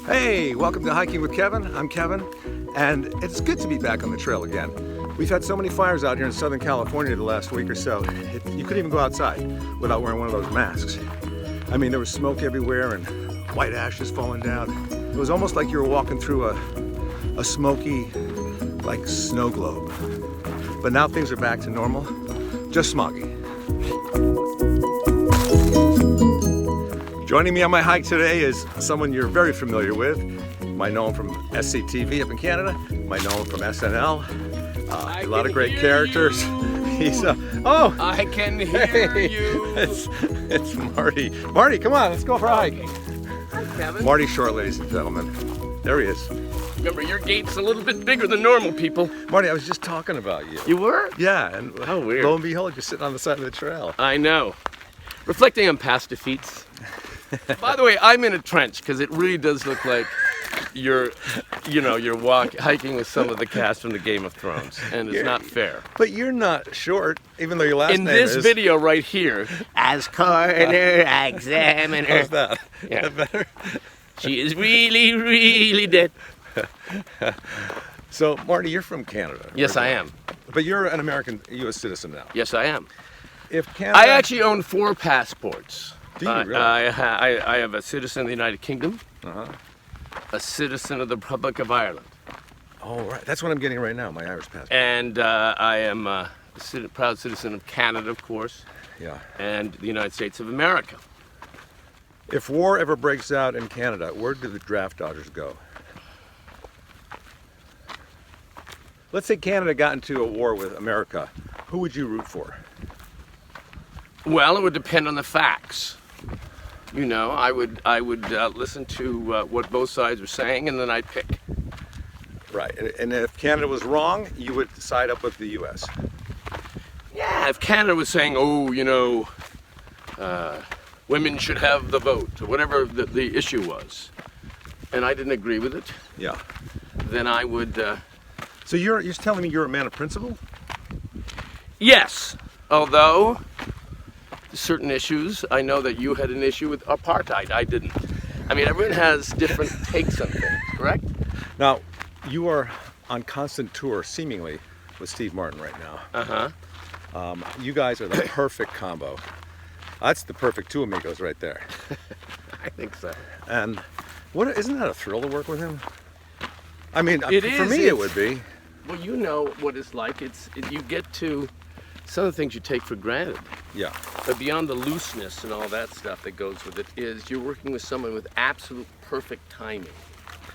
Hey, welcome to Hiking with Kevin. I'm Kevin, and it's good to be back on the trail again. We've had so many fires out here in Southern California the last week or so, you couldn't even go outside without wearing one of those masks. I mean, there was smoke everywhere and white ashes falling down. It was almost like you were walking through a smoky, like, snow globe. But now things are back to normal, just smoggy. Joining me on my hike today is someone you're very familiar with. You might know him from SCTV up in Canada. You might know him from SNL. A lot of great characters. He's oh! I can hear you. It's Marty. Marty, come on, let's go for a hike. Hi, Kevin. Marty Short, ladies and gentlemen. There he is. Remember, your gate's a little bit bigger than normal, people. Marty, I was just talking about you. You were? Yeah, and How weird. Lo and behold, you're sitting on the side of the trail. I know. Reflecting on past defeats. By the way, I'm in a trench because it really does look like you're hiking with some of the cast from the Game of Thrones, and it's not fair. But you're not short, even though your last In name this is... video right here, as coroner examiner. How's that? Yeah. Is that better? She is really, really dead. So, Marty, you're from Canada. Yes, I am. But you're an American U.S. citizen now. Yes, I am. If Canada... I actually own 4 passports. Do you really? I have a citizen of the United Kingdom, Uh-huh. a citizen of the Republic of Ireland, Oh, right. That's what I'm getting right now, my Irish passport. and I am a proud citizen of Canada, of course, Yeah. and the United States of America. If war ever breaks out in Canada, where do the draft dodgers go? Let's say Canada got into a war with America. Who would you root for? Well, it would depend on the facts. You know, I would listen to what both sides were saying, and then I'd pick. Right. And if Canada was wrong, you would side up with the U.S. Yeah, if Canada was saying, oh, women should have the vote, or whatever the issue was, and I didn't agree with it, Yeah. then I would. So you're telling me you're a man of principle? Yes, although certain issues, I know that you had an issue with apartheid. I didn't. I mean, everyone has different takes on things, correct? Now, you are on constant tour, seemingly, with Steve Martin right now. Uh-huh. You guys are the perfect combo. That's the perfect two amigos right there. I think so. And isn't that a thrill to work with him? I mean, for is, me it would be. Well, you know what it's like. You get to some of the things you take for granted. Yeah. But beyond the looseness and all that stuff that goes with it is you're working with someone with absolute perfect timing.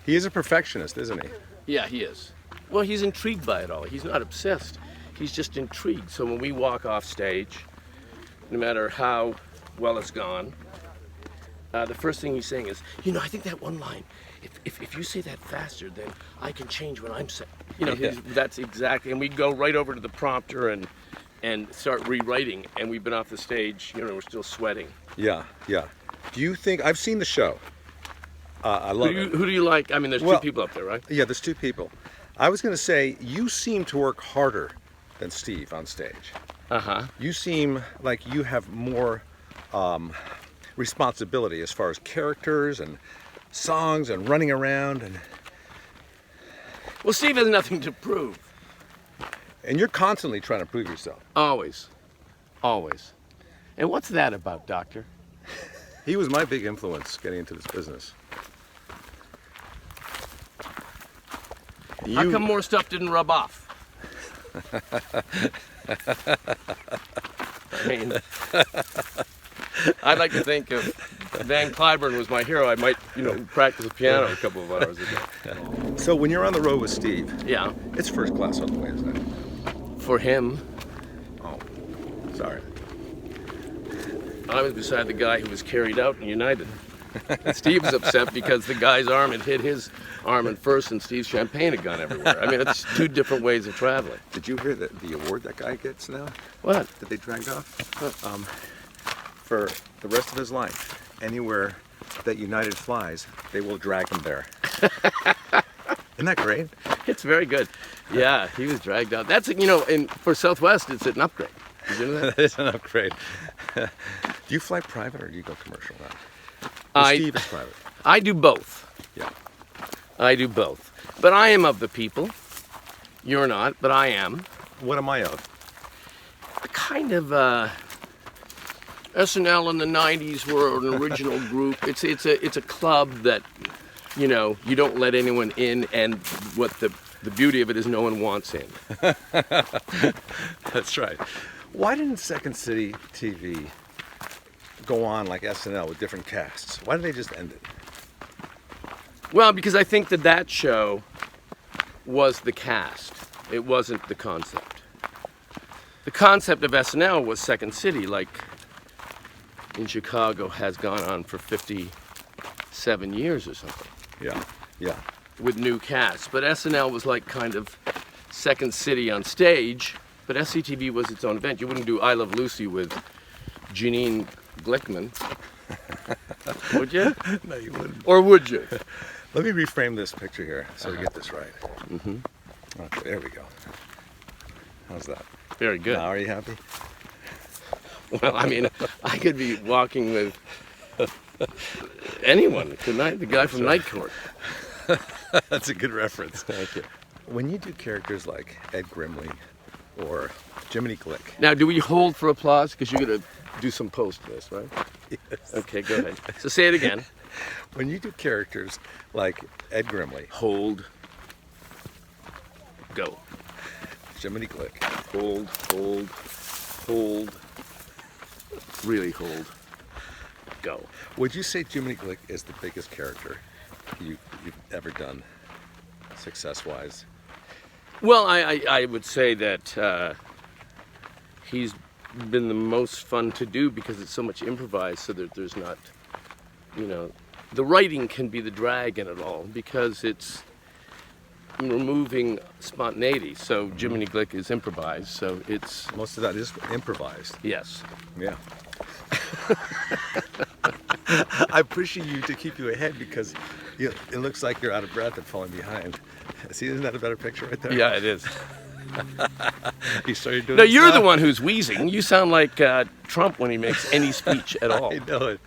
He is a perfectionist, isn't he? Yeah, he is. Well, he's intrigued by it all. He's not obsessed. He's just intrigued. So when we walk off stage, no matter how well it's gone, the first thing he's saying is, I think that one line, if you say that faster, then I can change what I'm saying. Yeah. That's exactly, and we go right over to the prompter and start rewriting, and we've been off the stage, we're still sweating. Yeah, yeah. Do you think, I've seen the show. I love it. Who do you like? I mean, there's 2 people up there, right? Yeah, there's 2 people. I was going to say, you seem to work harder than Steve on stage. Uh-huh. You seem like you have more responsibility as far as characters and songs and running around. Well, Steve has nothing to prove. And you're constantly trying to prove yourself. Always. Always. And what's that about, Doctor? He was my big influence getting into this business. How come more stuff didn't rub off? I mean, I'd like to think if Van Cliburn was my hero, I might, practice the piano a couple of hours a day. So when you're on the road with Steve, Yeah. it's first class all the way, isn't it? For him, Oh, sorry. I was beside the guy who was carried out in United. And Steve was upset because the guy's arm had hit his arm in first, and Steve's champagne had gone everywhere. I mean, it's 2 different ways of traveling. Did you hear the award that guy gets now? What? That they dragged off? For the rest of his life, anywhere that United flies, they will drag him there. Isn't that great? It's very good. Yeah, he was dragged out. That's, for Southwest, it's an upgrade. Did you know that? That is an upgrade. Do you fly private or do you go commercial now? Steve is private. I do both. Yeah. I do both. But I am of the people. You're not, but I am. What am I of? A kind of SNL in the '90s were an original group. It's a club that, you know, you don't let anyone in, and what the beauty of it is no one wants in. That's right. Why didn't Second City TV go on like SNL with different casts? Why did they just end it? Well, because I think that show was the cast. It wasn't the concept. The concept of SNL was Second City, like in Chicago has gone on for 57 years or something. Yeah, yeah. With new casts. But SNL was like kind of Second City on stage, but SCTV was its own event. You wouldn't do I Love Lucy with Jiminy Glick, would you? No, you wouldn't. Or would you? Let me reframe this picture here so we get this right. Mm-hmm. Okay, there we go. How's that? Very good. Now, are you happy? Well, I mean, I could be walking with anyone, couldn't I? The guy from Night Court. That's a good reference. Thank you. When you do characters like Ed Grimley or Jiminy Glick. Now, do we hold for applause? Because you're going to do some post to this, right? Yes. Okay, go ahead. So say it again. When you do characters like Ed Grimley, Hold. Go. Jiminy Glick, Hold, hold, hold. Really hold. Go. would you say Jiminy Glick is the biggest character you've ever done, success-wise? Well, I would say that he's been the most fun to do because it's so much improvised, so that there's not, you know, the writing can be the drag in it all because it's removing spontaneity. So Jiminy Glick is improvised, so it's... Most of that is improvised. Yes. Yeah. I push you to keep you ahead because it looks like you're out of breath and falling behind. See, isn't that a better picture right there? Yeah, it is. You started doing No, this you're now? the one who's wheezing. You sound like Trump when he makes any speech at all. I know it.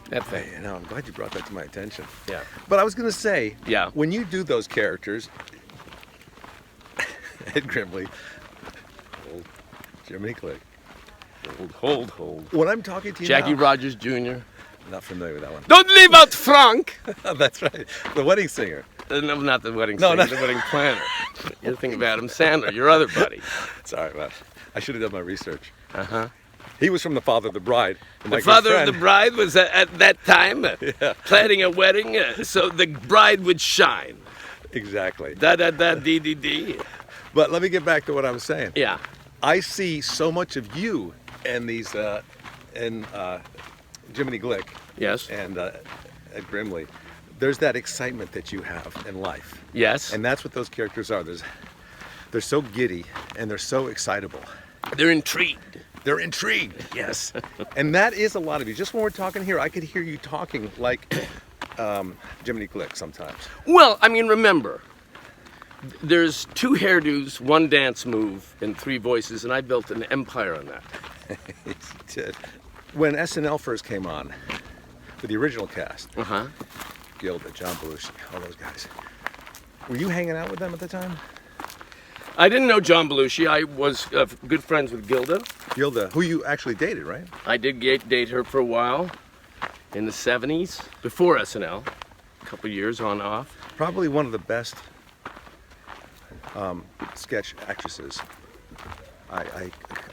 That thing. Hey, I'm glad you brought that to my attention. Yeah. But I was going to say, Yeah. when you do those characters, Ed Grimley, old Jiminy Glick, Hold. when I'm talking to you Jackie now, Rogers Jr. not familiar with that one. Don't leave out Frank! That's right, the wedding singer. No, not the wedding No, singer, not- the wedding planner. You're thinking of Adam Sandler, your other buddy. Sorry, man. I should have done my research. Uh-huh. He was from The Father of the Bride. My The good father of friend. the bride was at that time Yeah. planning a wedding so the bride would shine. Exactly. Da-da-da-dee-dee-dee. But let me get back to what I was saying. Yeah. I see so much of you in these, in Jiminy Glick Yes. and Ed Grimley. There's that excitement that you have in life. Yes. And that's what those characters are. They're so giddy and they're so excitable. They're intrigued. They're intrigued, yes. And that is a lot of you. Just when we're talking here, I could hear you talking like Jiminy Glick sometimes. Well, I mean, remember, there's 2 hairdos, 1 dance move, and 3 voices, and I built an empire on that. He did. When SNL first came on, with the original cast, Uh-huh. Gilda, John Belushi, all those guys, were you hanging out with them at the time? I didn't know John Belushi. I was good friends with Gilda. Gilda, who you actually dated, right? I did date her for a while in the 70s, before SNL, a couple years on and off. Probably one of the best sketch actresses I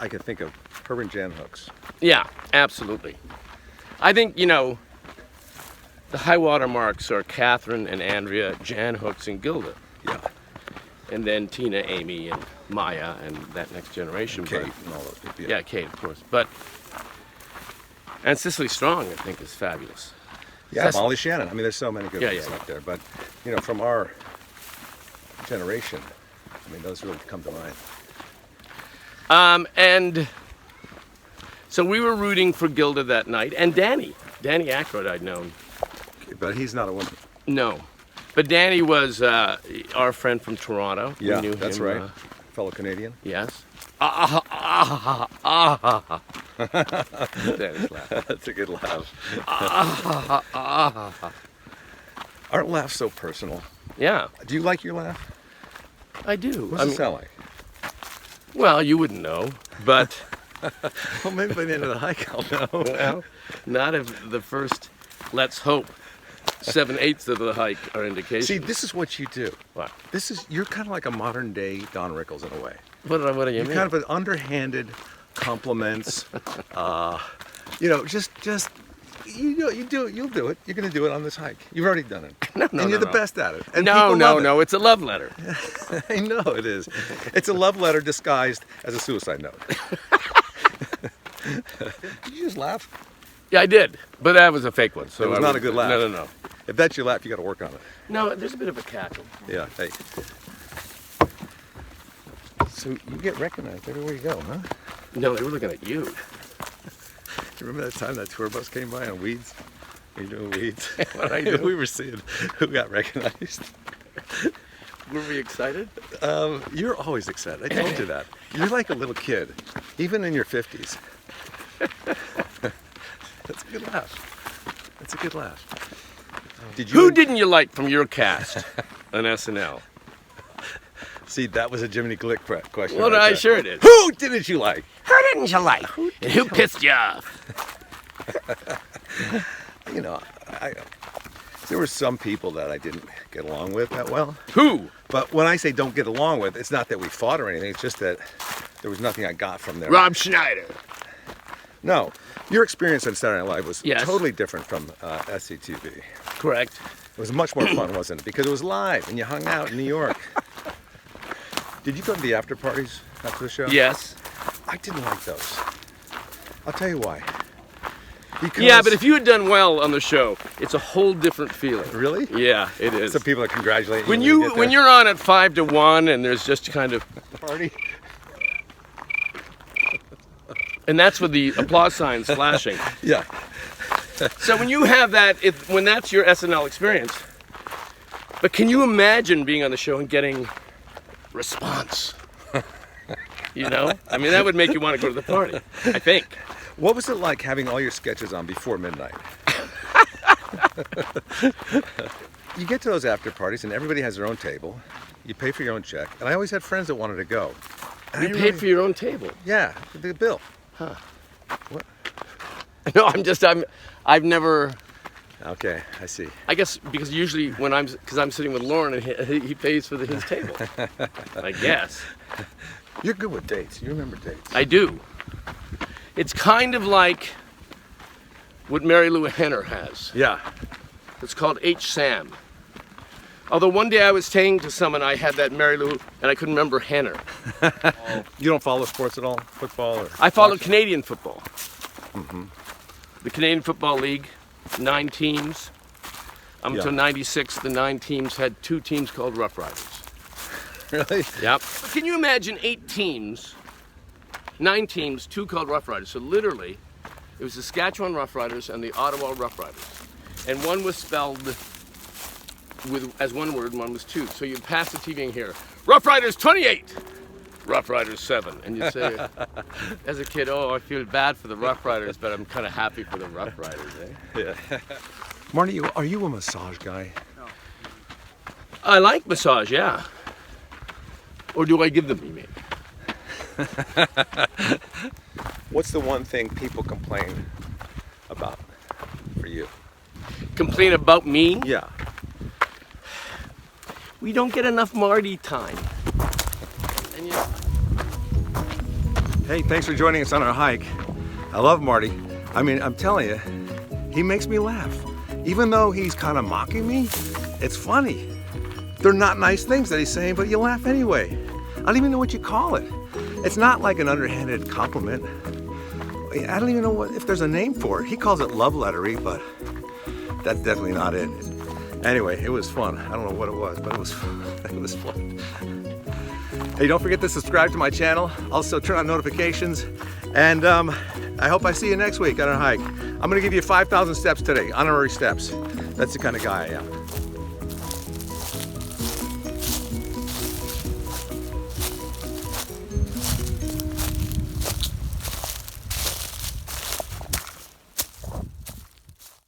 could think of. Her and Jan Hooks. Yeah, absolutely. I think, you know, the high water marks are Catherine and Andrea, Jan Hooks and Gilda. Yeah. And then Tina, Amy, and Maya, and that next generation. Kate But, and all those people. yeah, Kate, of course. And Cicely Strong, I think, is fabulous. Yeah, That's- Molly Shannon. I mean, there's so many good Yeah, ones yeah. out there. But, you know, from our generation, I mean, those really come to mind. And so we were rooting for Gilda that night, and Danny Aykroyd I'd known. But he's not a woman. No, but Danny was our friend from Toronto. We Yeah, knew that's him, right. Fellow Canadian. Yes. Danny's laugh. That's a good laugh. Aren't laughs so personal? Yeah, Do you like your laugh? I do. What's it sound like? Well, you wouldn't know, but Well, maybe by the end of the hike I'll know. well, not if the first, let's hope, 7/8 of the hike are indication. See, this is what you do. What? You're kind of like a modern day Don Rickles in a way. What do you You're mean? kind of an underhanded compliments. You'll do it. You're going to do it on this hike. You've already done it. And you're the best at it. And people love it. It's a love letter. I know it is. It's a love letter disguised as a suicide note. Did you just laugh? Yeah, I did, but that was a fake one. So It was not a good laugh. No. If that's your laugh, you got to work on it. No, there's a bit of a cackle. Yeah. Hey. So you get recognized everywhere you go, huh? No, they were looking at you. You remember that time that tour bus came by on weeds? Were you doing weeds? What I do? We were seeing who got recognized. Were we excited? You're always excited. I told you that. You're like a little kid, even in your 50s. That's a good laugh. That's a good laugh. Who didn't you like from your cast on SNL? See, that was a Jiminy Glick question. Well, right I there. sure did. Who didn't you like? Who didn't you like? And who pissed you off? You know, there were some people that I didn't get along with that well. Who? But when I say don't get along with, it's not that we fought or anything. It's just that there was nothing I got from them. Rob Schneider. No, your experience on Saturday Night Live was Yes. totally different from SCTV. Correct. It was much more fun, wasn't it? Because it was live and you hung out in New York. Did you go to the after parties after the show? Yes. I didn't like those. I'll tell you why. Because Yeah, but if you had done well on the show, it's a whole different feeling. Really? Yeah, it is. Some people are congratulating When you when you're on at 5 to 1 and there's just kind of, party. and that's with the applause signs flashing. Yeah. So when you have that, when that's your SNL experience, but can you imagine being on the show and getting response? You know? I mean, that would make you want to go to the party, I think. What was it like having all your sketches on before midnight? You get to those after parties and everybody has their own table. You pay for your own check. And I always had friends that wanted to go. And You paid for your own table. Yeah, the bill. Huh. What? No, I've never, Okay, I see. I guess because usually when because I'm sitting with Lorne and he pays for his table. I guess. You're good with dates. You remember dates. I do. It's kind of like what Mary Lou Henner has. Yeah. It's called H. Sam. Although one day I was saying to someone I had that Mary Lou and I couldn't remember Henner. You don't follow sports at all? Football? Or I follow Canadian football. Mm-hmm. The Canadian Football League, 9 teams. Until Yeah. '96, the 9 teams had 2 teams called Rough Riders. Really? Yep. But can you imagine 8 teams, 9 teams, 2 called Rough Riders? So literally, it was the Saskatchewan Rough Riders and the Ottawa Rough Riders. And one was spelled as one word and one was 2. So you'd pass the TV and hear, Rough Riders 28, Rough Riders 7. And you'd say, as a kid, oh, I feel bad for the Rough Riders, but I'm kind of happy for the Rough Riders, eh? Yeah. Marty, are you a massage guy? I like massage, yeah. Or do I give them, you mean? What's the one thing people complain about for you? Complain about me? Yeah. We don't get enough Marty time. And you... Hey, thanks for joining us on our hike. I love Marty. I mean, I'm telling you, he makes me laugh. Even though he's kind of mocking me, it's funny. They're not nice things that he's saying, but you laugh anyway. I don't even know what you call it. It's not like an underhanded compliment. I don't even know if there's a name for it. He calls it love lettery, but that's definitely not it. Anyway, it was fun. I don't know what it was, but it was fun. It was fun. Hey, don't forget to subscribe to my channel. Also turn on notifications. And I hope I see you next week on our hike. I'm gonna give you 5,000 steps today, honorary steps. That's the kind of guy I am.